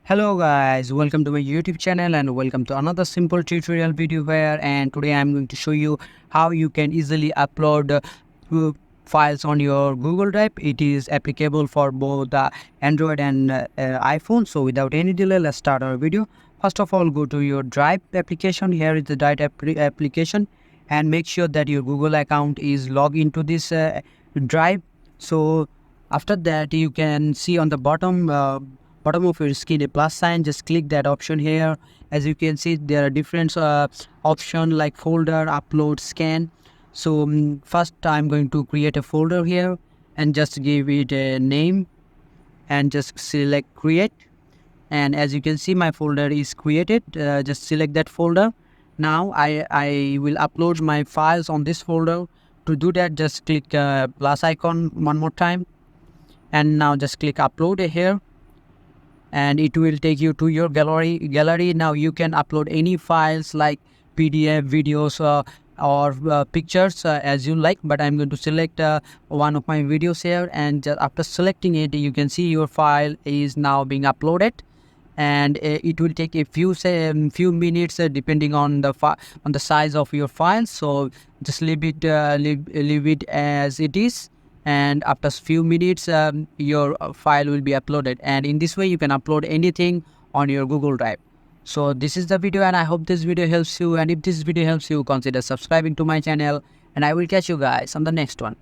Hello guys, welcome to my YouTube channel and welcome to another simple tutorial video here. And today I'm going to show you how you can easily upload files on your Google Drive. It is applicable for both Android and iPhone. So without any delay, let's start our video. First of all, go to your Drive application. Here is the Drive application, and make sure that your Google account is logged into this Drive. So after that, you can see on the bottom of your screen a plus sign. Just click that option here. As you can see, there are different options like folder, upload, scan. So first I'm going to create a folder here and just give it a name and just select create. And as you can see, my folder is created. Just select that folder. Now I will upload my files on this folder. To do that, just click plus icon one more time, and now just click upload here, and it will take you to your gallery. Now you can upload any files like PDF, videos, or pictures as you like, but I'm going to select one of my videos here, and just after selecting it, you can see your file is now being uploaded. And it will take a few minutes depending on the size of your file. So just leave it as it is, and after few minutes your file will be uploaded. And in this way you can upload anything on your Google Drive. So this is the video, and I hope this video helps you. And if this video helps you, consider subscribing to my channel, and I will catch you guys on the next one.